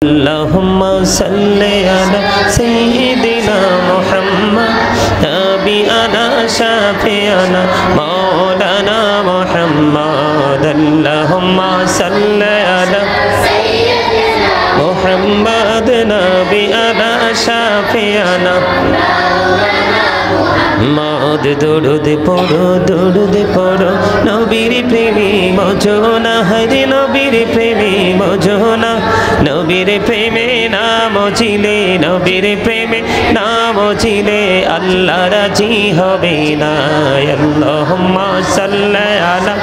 अल्लाहुम्मा सल्लि अला सय्यिदिना मुहम्मद नबियना शाफिअना मौलाना मुहम्मद अल्लाहुम्मा सल्लि अला सय्यिदिना मुहम्मद नबियना शाफिअना मौद दुरूद पढ़ो नबीर प्रेमी मौजोना हरे नबीर प्रेमी मौजोना नबीर प्रेमे नाम चिले नबीर प्रेमे नाम चिले अल्लाह राजी होबे ना अल्लाहुम्मा सल्लि अला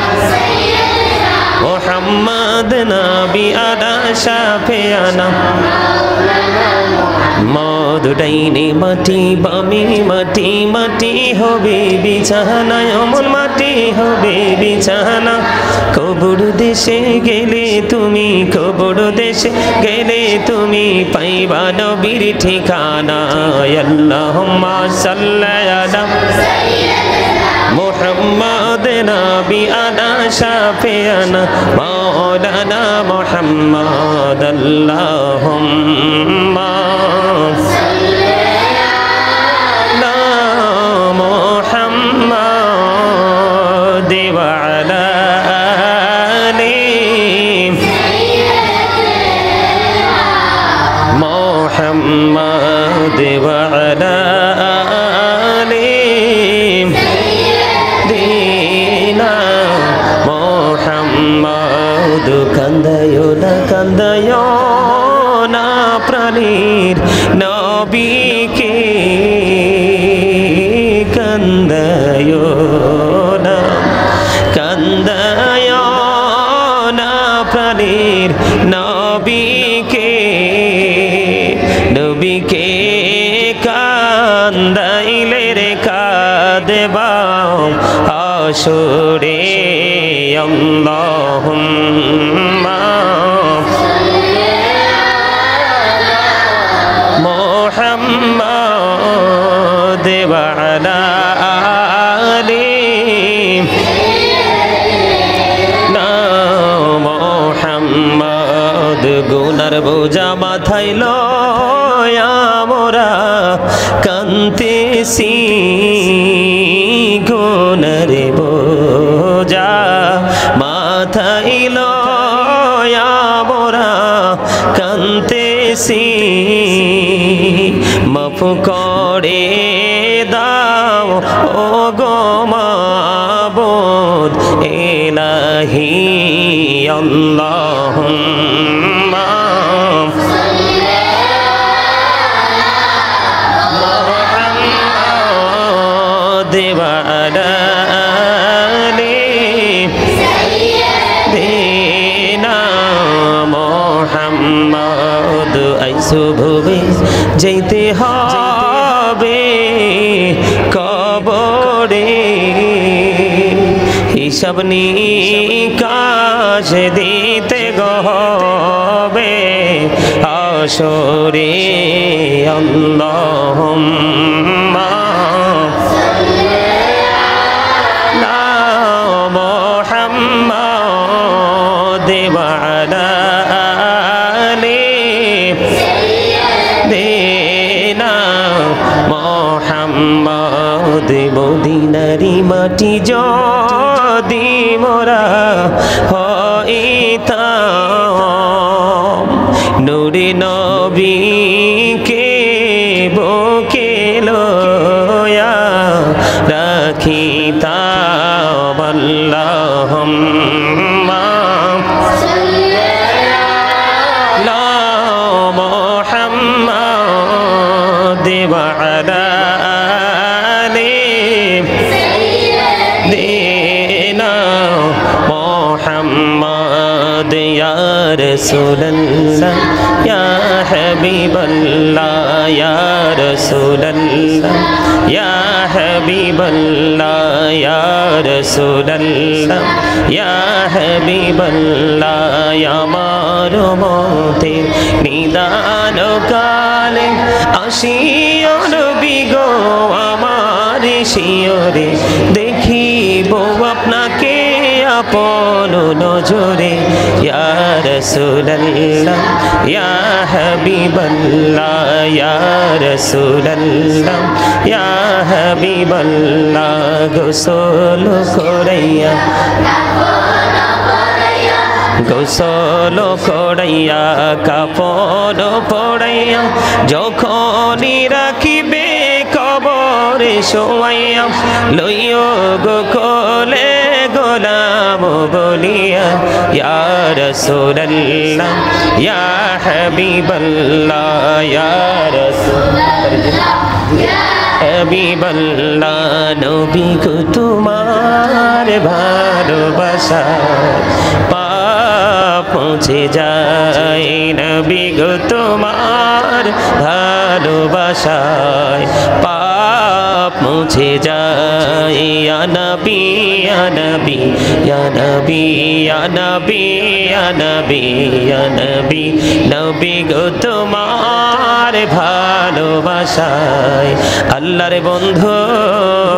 मुहम्मद नबियना शाफिअना मौद डाइने माटी बामे माटी माटी होबे बिछाना अमन माटी होबे बिछाना कबर देशे गेले तुमी कबर देशे गेले तुमी पाइबा नबीर ठिकाना अल्लाहुम्मा सल्लि अला मुहम्मद नबियना शाफिअना मौलाना मुहम्मद अल्लाहुम्मा सल्लि अला मुहम्मद व अला आलि मुहम्मद व अला कंदयो ना प्राणीर नबी के कंदयो ना प्राणीर नबी के कांदाइले रे कादेबाओ आशुरे अल्लाहुम्मा मुहम्मद व अला आलि मुहम्मद गुनार बोझा माथाय लया मोरा कांदतेছি गुनार बोझा माथाय लया मोरा कांदतेছি माफ करे दाओ ओ गो माबूद इलाही अल्लाहुम्मा सल्लि अला मुहम्मद व अला आलि सय्यिदिना मुहम्मद आइसो भवे जेते হবে কবরে হিসাব নিকাশ দিতে হবে হাশরে আল্লাহুম্মা সাল্লি আলা মুহাম্মদ व अला आलि मुहम्मद मदिनारी माटी जदि मोरा हइताम नूरे नबी के बुके लया राखिताम अल्लाहुम्मा सल्लि अला मुहम्मद व अला मुहम्मद या रसूलल्लाह या हबीबल्लाह या रसूलल्लाह या हबीबल्लाह या रसूलल्लाह या हबीबल्लाह या मारो मोते निदान काले आशियो नबी गो आमार शियोरे देखिबो आपनाके আপন নজরে ইয়া রাসূলুল্লাহ ইয়া হাবিবাল্লাহ ইয়া রাসূলুল্লাহ ইয়া হাবিবাল্লাহ গোসল করাইয়া গোসল করাইয়া কাপড় পরাইয়া যখনই রাখিবে কবরে শোয়াইয়া লইও গো কোলে গোলাম বলিয়া ইয়া রাসূলুল্লাহ ইয়া হাবিবাল্লাহ ইয়া রাসূলুল্লাহ হাবিবাল্লাহ নবী গো তোমার ভালোবাসা পৌঁছে যায় নবী গো তোমার ভালোবাসায় পাপ মুছে যায় ইয়া নবী ইয়া নবী ইয়া নবী ইয়া নবী ইয়া নবী ইয়া নবী নবী গো তোমার ভালোবাসায় আল্লাহর বন্ধু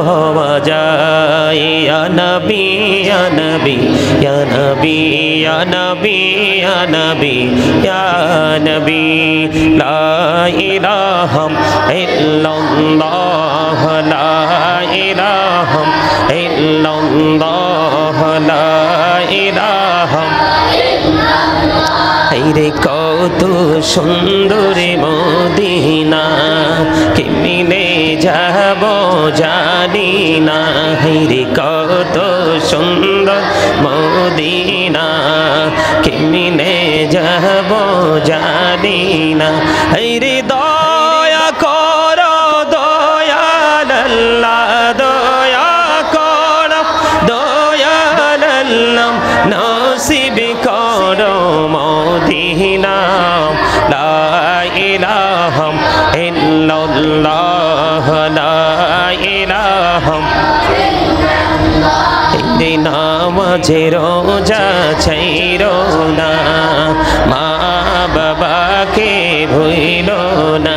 হওয়া যায় ইয়া নবী ইয়া নবী ইয়া নবী ইয়া নবী ইয়া নবী ইয়া নবী লা ইলাহা ইল্লাল্লাহ লা ইলাহা ইল্লাল্লাহ লা ইলাহা রে কত সুন্দর মদিনা কেমনে যাব জানি না রে কত সুন্দর মদিনা কেমনে যাব জানি না রে দয়া করো দয়াল আল্লাহ দয়া করো দয়াল আল্লাহ নসিব করো মদিনা লা ইলাহা ইল্লাল্লাহ লা ইলাহা নামাজে রোজা ছাইরো না মা বাবাকে ভুইলো না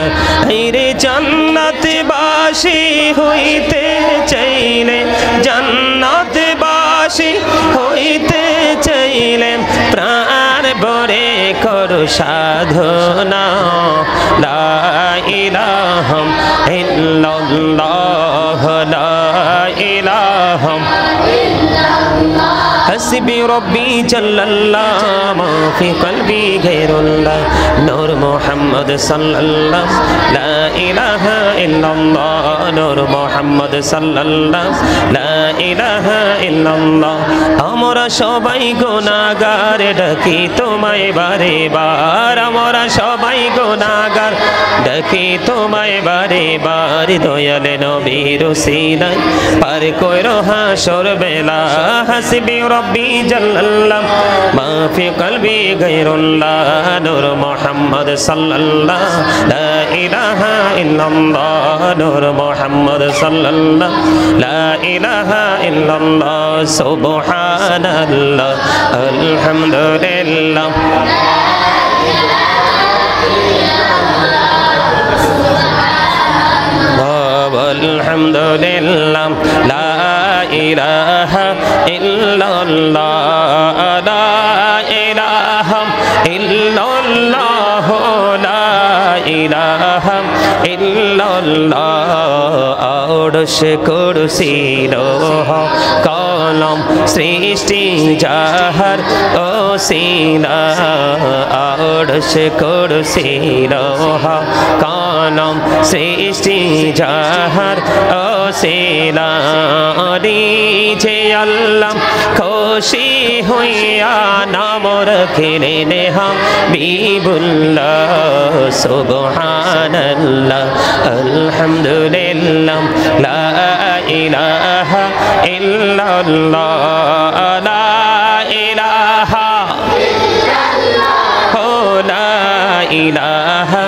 রে জান্নাতবাসী হইতে চাইলে জান্নাতবাসী হইতে চাইলে প্রাণ ভরে করো সাধনা লা ইলাহা ইল্লাল্লাহ লা ইলাহা حسبي ربي جل الله ما في قلبي غير الله نور محمد صلى الله لا إله إلا الله نور محمد صلى الله لا إله إلا الله আমরা সবাই গুনাহগার ডাকি তোমায় বারে বার আমরা সবাই গুনাহগার ডাকি তোমায় বারে বার দয়াল নবীর ওসিলায় পার কইরো হাসর বেলা হাসবি রব্বি জাল্লাল্লাহ মা ফি কলবি গায়রুল্লাহ নূর মুহাম্মদ সাল্লাল্লাহ লা ইলাহা ইল্লাল্লাহ নূর মুহাম্মদ সাল্লাল্লাহ লা ইলাহা ইল্লাল্লাহ সুবহানাল্লাহ আলহামদুলিল্লাহ আলহামদুলিল্লাহ লা ইলাহা ইল্লাল্লাহ লা ইলাহা ইল্লাল্লাহ লা ইলাহা ইল্লাল্লাহ আরশ কুরসি লোহ কলম সৃষ্টি যাহার ওসিলা আরশ কুরসি লোহ কলম সৃষ্টি যাহার ওসিলা যে আল্লাহ খুশি হইয়া নাম রাখিলেন হাবিবুল্লাহ সুবহানাল্লাহ আলহামদুলিল্লাহ লা ইলাহা ইল্লাল্লাহ লা ইলাহা লা ইলাহা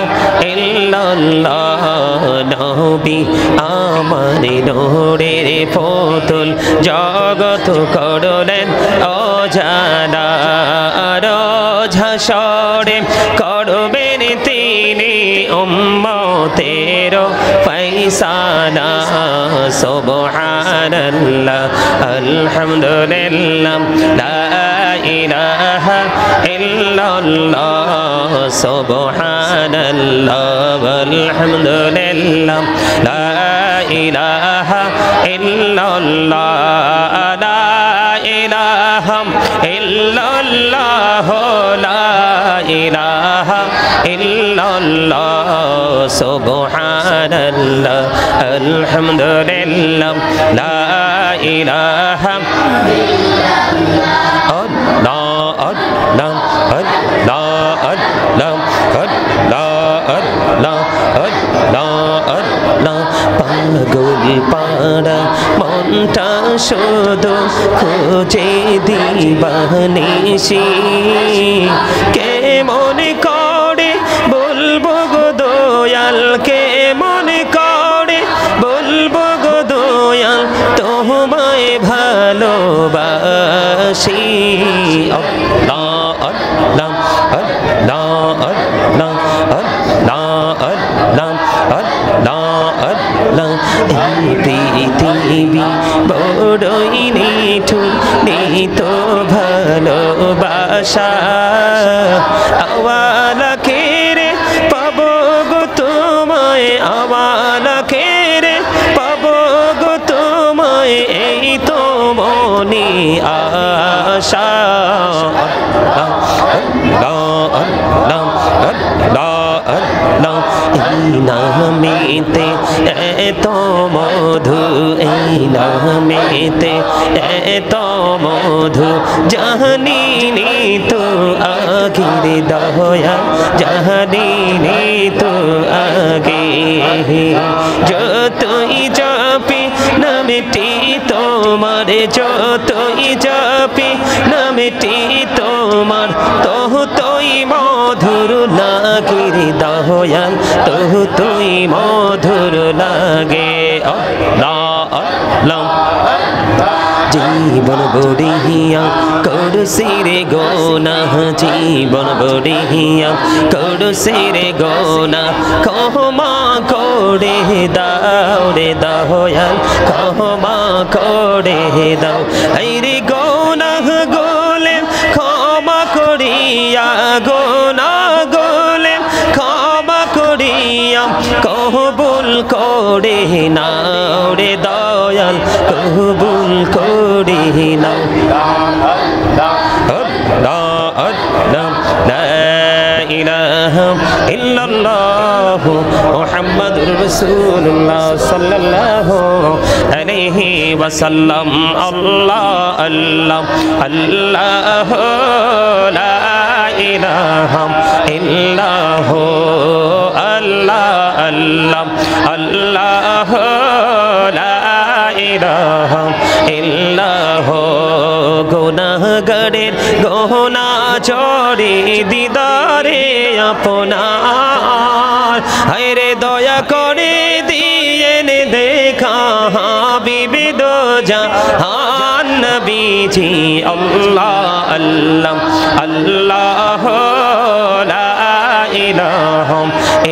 ইল্লাল্লাহ নবী আমার নূরের পুতুল জগত করলেন অজানা ঝাসরে করবেন তিনি উম্মতের সানা সুবহানাল্লাহ আলহামদুলিল্লাহ লা ইলাহা ইল্লাল্লাহ সুবহানাল্লাহ আলহামদুলিল্লাহ লা ইলাহা ইল্লাল্লাহ লা ইলাহা ইল্লাল্লাহ লা ইলাহা ইল্লাল্লাহ সুবহানাল্লাহ আলহামদুলিল্লাহ লা ইলাহা পাগল পাড়া মনটা শুধু খোঁজে দিবানিশি কে মনে করে বলবো গো দয়াল কে মনে করে বলবো গো দয়াল তোমায় ভালোবাসি আল্লাহ আল্লাহ আল্লাহ আল্লাহ আল্লাহ আল্লাহ আল্লাহ এই পৃথিবী বড়ই নিঠুর নিত ভালোবাসা আওয়ালা কেরে পাবো গো তোমায় আওয়ালা কেরে পাবো গো তোমায় এই তো মনে আশা এই নামেতে এত মধু এই নামেতে এত মধু জানিনি তো আগের দয়া জানিনি তো আগে যতই জপি নামটি তোমার যতই জপি নামটি তোমার তোই মধুর লাগে রে দয়াল তোই মধুর লাগে আল্লাহ জীবন বড়িয়া করছি রে গোনা জীবন বড়িয়া করছি রে গোনা ক্ষমা করে দাও রে দয়াল ক্ষমা করে দাও এই রে গোনা গোলে ক্ষমা করিয়া গোনা গোলে ক্ষমা করিয়া কবুল করে নাও রে দয়াল কবুল করে নাও লা ইলাহা ইল্লাল্লাহ মুহাম্মাদুর রাসূলুল্লাহ সাল্লাল্লাহু আলাইহি ওয়াসাল্লাম আল্লাহ আল্লাহ আল্লাহ লা ইলাহা ইল্লাল্লাহ আল্লাহ আল্লাহ আল্লাহ লা ইলাহা ইল্লাল্লাহ গুনাহগারের গোনা চড়ে দিদারে আপনার হায়রে দয়া করে দিয়েন দেখা হাবিবি দো জাহান নবীজি আল্লাহ আল্লাহ আল্লাহ লা ইলাহা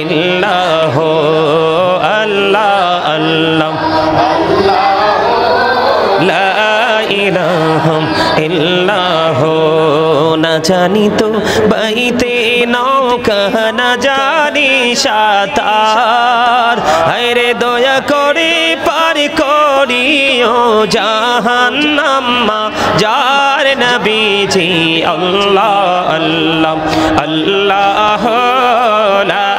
ইল্লাল্লাহ আল্লাহ আল্লাহ লা ইলাহা ইল্লাল্লাহ না জানি তো বাইতে নৌকা না জানি সাঁতার হায়রে দয়া করে পার করিও জাহান্নাম যার নবীজি আল্লাহ আল্লাহ আল্লাহ লা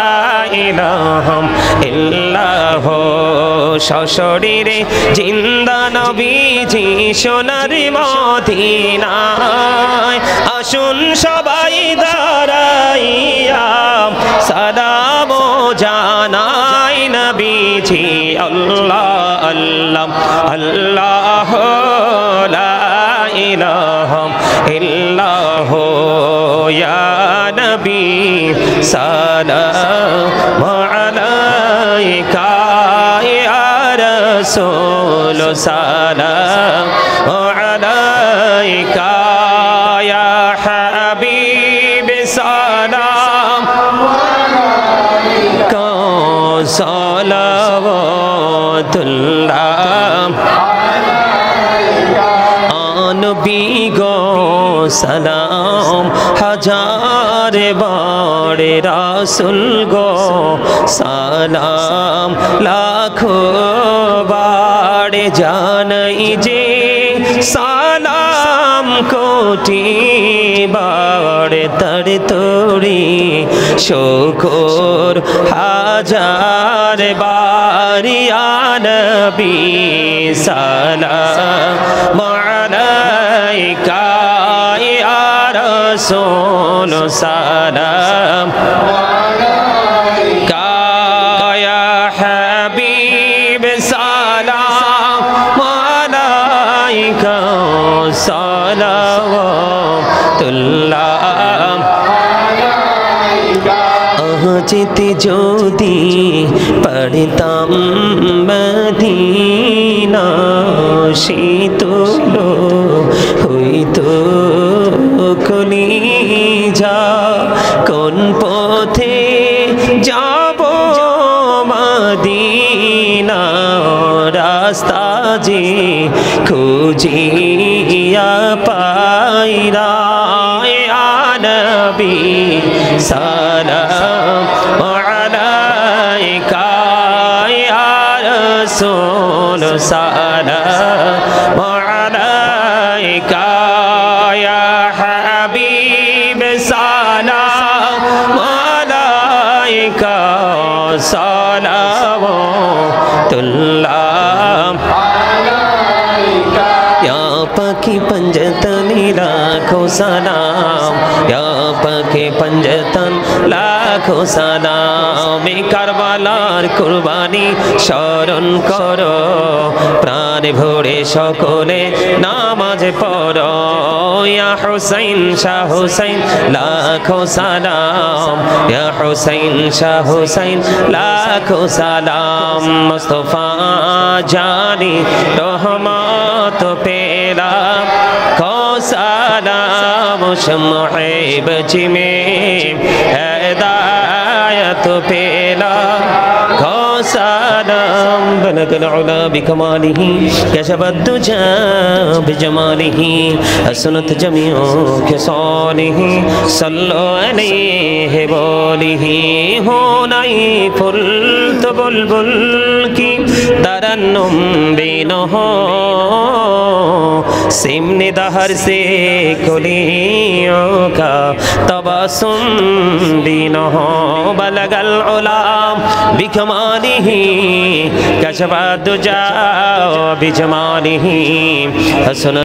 ইলাহা ইল্লাল্লাহ সশরীরে জিন্দা নবীজি সোনার মদিনায় আসুন সবাই দাঁড়াইয়া সালাম জানাই নবীজি আল্লাহ আল্লাহ আল্লাহ লা ইলাহা ইল্লাল্লাহ ইয়া নবী সালাম আলাইকা ইয়া রাসূল সালাম আলাইকা ইয়া হাবিব সালাম আলাইকা সালাম তুল্লাহ নবী গো সালাম হাজার বারে রাসূল গো সালাম লাখো বারে জানাই যে সালাম কোটি বারে তর তোরি শুকর হাজার বারি ইয়া নবী সালাম আলাইকা ইয়া রাসূল সালাম আলাইকা ইয়া হাবিব সালাম আলাইকা সালাওয়াতুল্লাহ যেতে যদি পড়তাম মদিনা শীতল হইতো কলিজা কোন পথে যাব মদিনা রাস্তা যে খুঁজিয়া পাইরা ইয়া নবী সালাম আলাইকা ইয়া রাসূল সালাম আলাইকা ইয়া হাবিব সালাম আলাইকা সালাওয়াতুল্লাহ या पकी पंजतन लाखों सलाम या पकी पंजतन लाखों सलाम करबालार कुर्बानी शरण करो प्राण भरे सकले नामाज पढ़ो या हुसैन शाह हुसैन लाखों सलाम या हुसैन शाह हुसैन लाखों सलाम मुस्तफा जानी रहमत पेला खो सलाम शम्ह बची में हिदायत पेला खो सलाम बलग العلا بكماله كشف الدجى بجماله حسنت جميع خصاله صلوا عليه بوله هوناي فلت بلبل की तरन्नुम बिनह सिमने दहर से कुलियों का तबसुम बिनह बलगल उलाम बिकमालिही कशफा दुजा बिजमालिही हसन